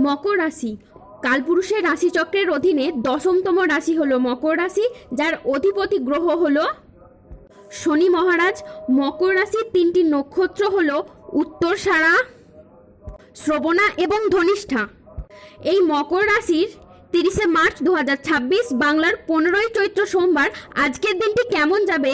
মকর রাশি কালপুরুষের রাশিচক্রের অধীনে 10তম রাশি হলো মকর রাশি, যার অধিপতি গ্রহ হলো শনি মহারাজ। মকর রাশির 3টি নক্ষত্র হলো উত্তরসারা, শ্রবণা এবং ধনিষ্ঠা। এই মকর রাশির 30শে মার্চ 2026 বাংলার 15ই চৈত্র সোমবার আজকের দিনটি কেমন যাবে?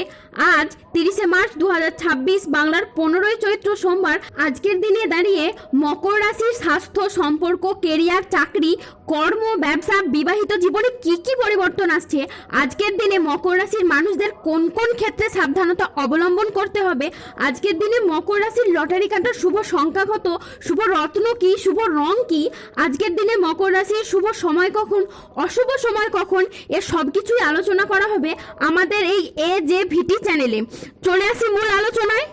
আজ 30শে মার্চ 2026 বাংলার 15ই চৈত্র সোমবার আজকের দিনে দাঁড়িয়ে মকর রাশির স্বাস্থ্য, সম্পর্ক, কেরিয়ার, চাকরি, কর্ম, ব্যবসা, বিবাহিত জীবনে কি কি পরিবর্তন আসছে, আজকের দিনে মকর রাশির মানুষদের কোন কোন ক্ষেত্রে সাবধানতা অবলম্বন করতে হবে, আজকের দিনে মকর রাশির লটারি কাটার শুভ সংখ্যা কত, শুভ রত্ন কি, শুভ রং কি, আজকের দিনে মকর রাশির শুভ সময় কখন, অশুভ সময় কখন, এর সবকিছুই আলোচনা করা হবে আমাদের এই AJVT চ্যানেলে। চলে আসি মূল আলোচনায়।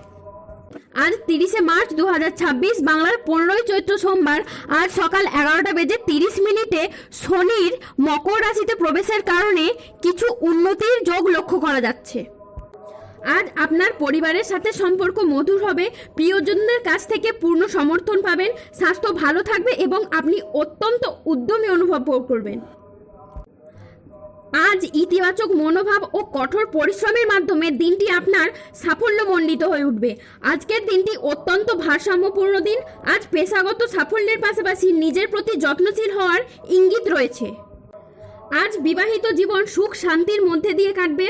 আজ 30শে মার্চ 2026 বাংলার 15ই চৈত্র সোমবার আজ সকাল 11:30 শনির মকর রাশিতে প্রবেশের কারণে কিছু উন্নতির যোগ লক্ষ্য করা যাচ্ছে। আজ আপনার পরিবারের সাথে সম্পর্ক মধুর হবে, প্রিয়জনদের কাছ থেকে পূর্ণ সমর্থন পাবেন, স্বাস্থ্য ভালো থাকবে এবং আপনি অত্যন্ত উদ্যমী অনুভব করবেন। আজ ইতিবাচক মনোভাব ও কঠোর পরিশ্রমের মাধ্যমে দিনটি আপনার সাফল্যমণ্ডিত হয়ে উঠবে। আজকের দিনটি অত্যন্ত ভারসাম্যপূর্ণ দিন। আজ পেশাগত সাফল্যের পাশাপাশি নিজের প্রতি যত্নশীল হওয়ার ইঙ্গিত রয়েছে। আজ বিবাহিত জীবন সুখ শান্তির মধ্যে দিয়ে কাটবে।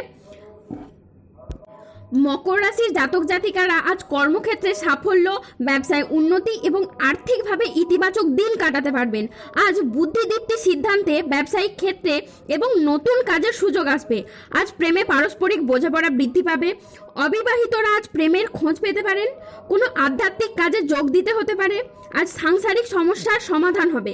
মকর রাশির জাতক জাতিকারা আজ কর্মক্ষেত্রে সাফল্য, ব্যবসায় উন্নতি এবং আর্থিকভাবে ইতিবাচক দিন কাটাতে পারবেন। আজ বুদ্ধিদীপ্তি সিদ্ধান্তে ব্যবসায়িক ক্ষেত্রে এবং নতুন কাজের সুযোগ আসবে। আজ প্রেমে পারস্পরিক বোঝাপড়া বৃদ্ধি পাবে। অবিবাহিতরা আজ প্রেমের খোঁজ পেতে পারেন। কোনো আধ্যাত্মিক কাজে যোগ দিতে হতে পারে। আজ সাংসারিক সমস্যার সমাধান হবে।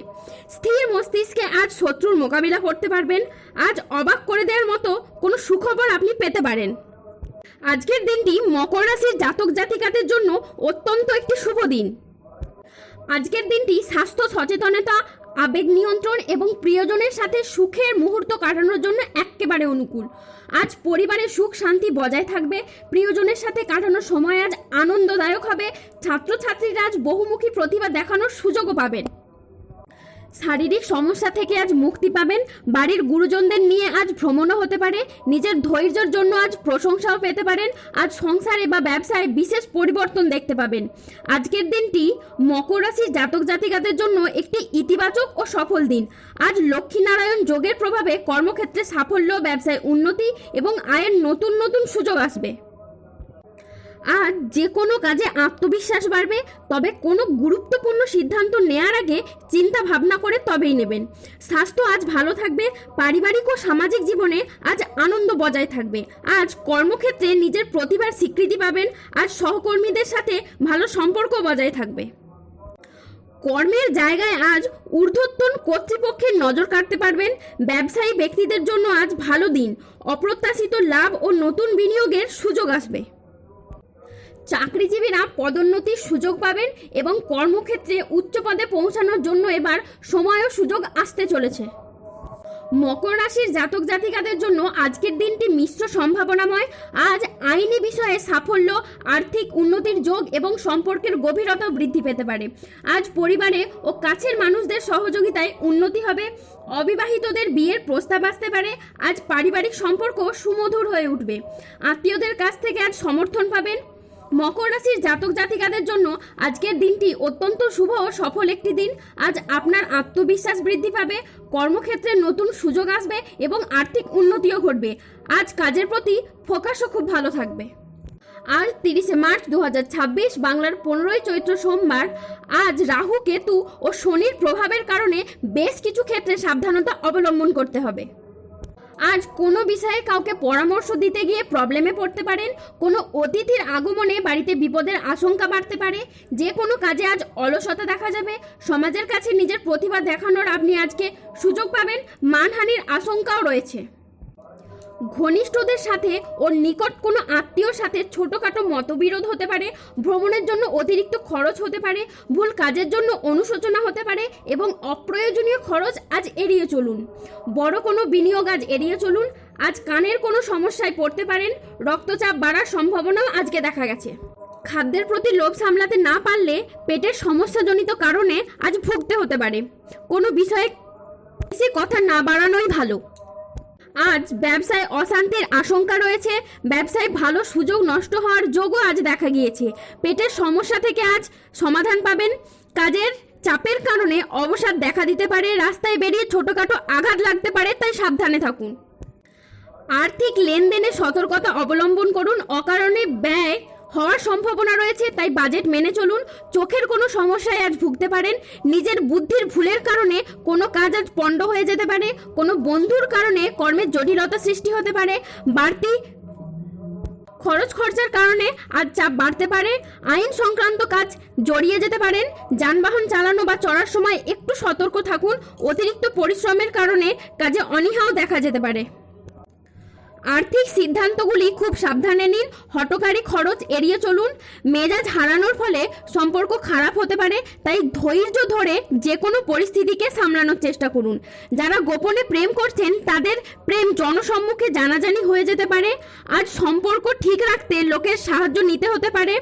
স্থির মস্তিষ্কে আজ শত্রুর মোকাবিলা করতে পারবেন। আজ অবাক করে দেওয়ার মতো কোনো সুখবর আপনি পেতে পারেন। আজকের দিনটি মকর রাশির জাতক জাতিকাদের জন্য অত্যন্ত একটি শুভ দিন। আজকের দিনটি স্বাস্থ্য সচেতনতা, আবেগ নিয়ন্ত্রণ এবং প্রিয়জনের সাথে সুখের মুহূর্ত কাটানোর জন্য একেবারে অনুকূল। আজ পরিবারের সুখ শান্তি বজায় থাকবে। প্রিয়জনের সাথে কাটানোর সময় আজ আনন্দদায়ক হবে। ছাত্রছাত্রীরা আজ বহুমুখী প্রতিভা দেখানোর সুযোগও পাবেন। শারীরিক সমস্যা থেকে আজ মুক্তি পাবেন। বাড়ির গুরুজনদের নিয়ে আজ ভ্রমণও হতে পারে। নিজের ধৈর্যের জন্য আজ প্রশংসাও পেতে পারেন। আজ সংসারে বা ব্যবসায় বিশেষ পরিবর্তন দেখতে পাবেন। আজকের দিনটি মকর রাশির জাতক জাতিকাদের জন্য একটি ইতিবাচক ও সফল দিন। আজ লক্ষ্মীনারায়ণ যোগের প্রভাবে কর্মক্ষেত্রে সাফল্য, ব্যবসায় উন্নতি এবং আয়ের নতুন নতুন সুযোগ আসবে। আজ যে কোনো কাজে আত্মবিশ্বাস বাড়বে, তবে কোনো গুরুত্বপূর্ণ সিদ্ধান্ত নেওয়ার আগে চিন্তা ভাবনা করে তবেই নেবেন। স্বাস্থ্য আজ ভালো থাকবে। পারিবারিক ও সামাজিক জীবনে আজ আনন্দ বজায় থাকবে। আজ কর্মক্ষেত্রে নিজের প্রতিভার স্বীকৃতি পাবেন। আজ সহকর্মীদের সাথে ভালো সম্পর্ক বজায় থাকবে। কর্মের জায়গায় আজ ঊর্ধ্বতন কর্তৃপক্ষের নজর কাটতে পারবেন। ব্যবসায়ী ব্যক্তিদের জন্য আজ ভালো দিন। অপ্রত্যাশিত লাভ ও নতুন বিনিয়োগের সুযোগ আসবে। চাকরিজীবীরা পদোন্নতির সুযোগ পাবেন এবং কর্মক্ষেত্রে উচ্চ পদে পৌঁছানোর জন্য এবার সময় ও সুযোগ আসতে চলেছে। মকর রাশির জাতক জাতিকাদের জন্য আজকের দিনটি মিশ্র সম্ভাবনাময়। আজ আইনি বিষয়ে সাফল্য, আর্থিক উন্নতির যোগ এবং সম্পর্কের গভীরতা বৃদ্ধি পেতে পারে। আজ পরিবারে ও কাছের মানুষদের সহযোগিতায় উন্নতি হবে। অবিবাহিতদের বিয়ের প্রস্তাব আসতে পারে। আজ পারিবারিক সম্পর্ক সুমধুর হয়ে উঠবে। আত্মীয়দের কাছ থেকে আজ সমর্থন পাবেন। মকর রাশির জাতক জাতিকাদের জন্য আজকের দিনটি অত্যন্ত শুভ ও সফল একটি দিন। আজ আপনার আত্মবিশ্বাস বৃদ্ধি পাবে। কর্মক্ষেত্রে নতুন সুযোগ আসবে এবং আর্থিক উন্নতিও ঘটবে। আজ কাজের প্রতি ফোকাসও খুব ভালো থাকবে। আজ 30শে মার্চ 2026 বাংলার 15ই চৈত্র সোমবার আজ রাহু, কেতু ও শনির প্রভাবের কারণে বেশ কিছু ক্ষেত্রে সাবধানতা অবলম্বন করতে হবে। আজ কোনো বিষয়ে কাউকে পরামর্শ দিতে গিয়ে প্রবলেমে পড়তে পারেন। কোনো অতিথির আগমনে বাড়িতে বিপদের আশঙ্কা বাড়তে পারে। যে কোনো কাজে আজ অলসতা দেখা যাবে। সমাজের কাছে নিজের প্রতিভা দেখানোর আপনি আজকে সুযোগ পাবেন। মানহানির আশঙ্কাও রয়েছে। ঘনিষ্ঠদের সাথে ও নিকট কোনো আত্মীয়র সাথে ছোটখাটো মতবিরোধ হতে পারে। ভ্রমণের জন্য অতিরিক্ত খরচ হতে পারে। ভুল কাজের জন্য অনুশোচনা হতে পারে এবং অপ্রয়োজনীয় খরচ আজ এড়িয়ে চলুন। বড় কোনো বিনিয়োগ আজ এড়িয়ে চলুন। আজ কানের কোনো সমস্যায় পড়তে পারেন। রক্তচাপ বাড়ার সম্ভাবনাও আজকে দেখা গেছে। খাদ্যের প্রতি লোভ সামলাতে না পারলে পেটের সমস্যাজনিত কারণে আজ ভুগতে হতে পারে। কোনো বিষয়ে বেশি কথা না বাড়ানোই ভালো। আজ ব্যবসায় অশান্তির আশঙ্কা রয়েছে। ব্যবসায় ভালো সুযোগ নষ্ট হওয়ার যোগও আজ দেখা গিয়েছে। পেটের সমস্যা থেকে আজ সমাধান পাবেন। কাজের চাপের কারণে অবসাদ দেখা দিতে পারে। রাস্তায় বেরিয়ে ছোটখাটো আঘাত লাগতে পারে, তাই সাবধানে থাকুন। আর্থিক লেনদেনে সতর্কতা অবলম্বন করুন। অকারণে ব্যয় হওয়ার সম্ভাবনা রয়েছে, তাই বাজেট মেনে চলুন। চোখের কোনো সমস্যায় আজ ভুগতে পারেন। নিজের বুদ্ধির ভুলের কারণে কোনো কাজ আজ পণ্ড হয়ে যেতে পারে। কোনো বন্ধুর কারণে কর্মের জটিলতা সৃষ্টি হতে পারে। বাড়তি খরচ খরচার কারণে আজ চাপ বাড়তে পারে। আইন সংক্রান্ত কাজ জড়িয়ে যেতে পারেন। যানবাহন চালানো বা চড়ার সময় একটু সতর্ক থাকুন। অতিরিক্ত পরিশ্রমের কারণে কাজে অনীহাও দেখা যেতে পারে। আর্থিক সিদ্ধান্তগুলি খুব সাবধানে নিন। হঠকারী খরচ এড়িয়ে চলুন। মেজাজ হারানোর ফলে সম্পর্ক খারাপ হতে পারে, তাই ধৈর্য ধরে যে কোনো পরিস্থিতিকে সামলানোর চেষ্টা করুন। যারা গোপনে প্রেম করছেন তাদের প্রেম জনসম্মুখে জানাজানি হয়ে যেতে পারে। আজ সম্পর্ক ঠিক রাখতে লোকের সাহায্য নিতে হতে পারে।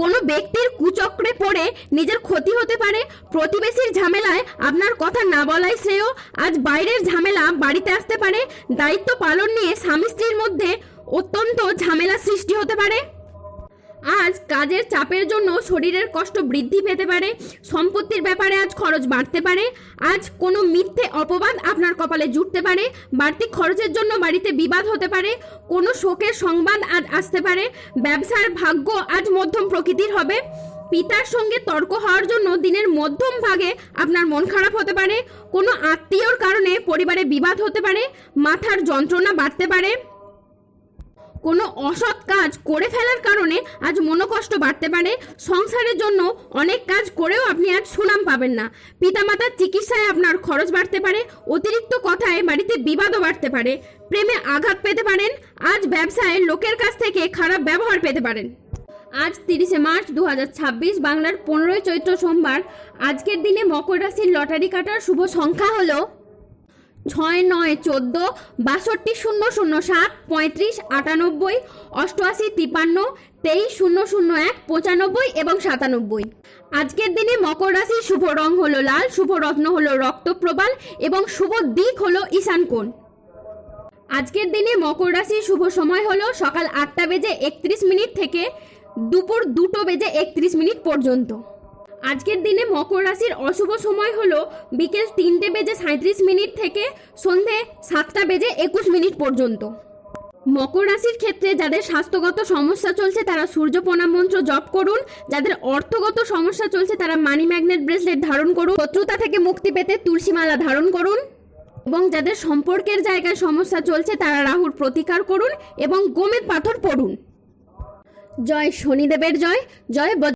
কোনো ব্যক্তির কুচক্রে পড়ে নিজের ক্ষতি হতে পারে। প্রতিবেশীর ঝামেলায় আপনার কথা না বলাই শ্রেয়। আজ বাইরের ঝামেলা বাড়িতে আসতে পারে। দায়িত্ব পালন নিয়ে স্বামী স্ত্রীর মধ্যে অত্যন্ত ঝামেলা সৃষ্টি হতে পারে। আজ কাজের চাপের জন্য শরীরের কষ্ট বৃদ্ধি পেতে পারে। সম্পত্তির ব্যাপারে আজ খরচ বাড়তে পারে। আজ কোনো মিথ্যে অপবাদ আপনার কপালে জুটতে পারে। বাড়তি খরচের জন্য বাড়িতে বিবাদ হতে পারে। কোনো শোকের সংবাদ আজ আসতে পারে। ব্যবসার ভাগ্য আজ মধ্যম প্রকৃতির হবে। পিতার সঙ্গে তর্ক হওয়ার জন্য দিনের মধ্যম ভাগে আপনার মন খারাপ হতে পারে। কোনো আত্মীয়র কারণে পরিবারে বিবাদ হতে পারে। মাথার যন্ত্রণা বাড়তে পারে। কোনো অসৎ কাজ করে ফেলার কারণে আজ মনোকষ্ট বাড়তে পারে। সংসারের জন্য অনেক কাজ করেও আপনি আজ সুনাম পাবেন না। পিতামাতার চিকিৎসায় আপনার খরচ বাড়তে পারে। অতিরিক্ত কথায় বাড়িতে বিবাদও বাড়তে পারে। প্রেমে আঘাত পেতে পারেন। আজ ব্যবসায় লোকের কাছ থেকে খারাপ ব্যবহার পেতে পারেন। আজ 30শে মার্চ 2026, বাংলার 15ই চৈত্র সোমবার। আজকের দিনে মকর রাশির লটারি কাটার শুভ সংখ্যা হলো 6, 9, 14, 62, 0, 0, 7, 35, 98, 88, 53, 23, 0, 01, 95 এবং 97। আজকের দিনে মকর রাশির শুভ রং হলো লাল, শুভ রত্ন হলো রক্তপ্রবাল এবং শুভ দিক হলো ঈশান কোণ। আজকের দিনে মকর রাশির শুভ সময় হলো সকাল 8:31 থেকে দুপুর 2:31 পর্যন্ত। আজকের দিনে মকর রাশির অশুভ সময় হলো বিকেল 3:37 থেকে সন্ধে 7:21 পর্যন্ত। মকর রাশির ক্ষেত্রে যাদের স্বাস্থ্যগত সমস্যা চলছে তারা সূর্য প্রণাম মন্ত্র জপ করুন। যাদের অর্থগত সমস্যা চলছে তারা মানি ম্যাগনেট ব্রেসলেট ধারণ করুন। শত্রুতা থেকে মুক্তি পেতে তুলসী মালা ধারণ করুন। এবং যাদের সম্পর্কের জায়গায় সমস্যা চলছে তারা রাহুর প্রতিকার করুন এবং গোমেদ পাথর পড়ুন। জয় শনিদেবের জয়। জয়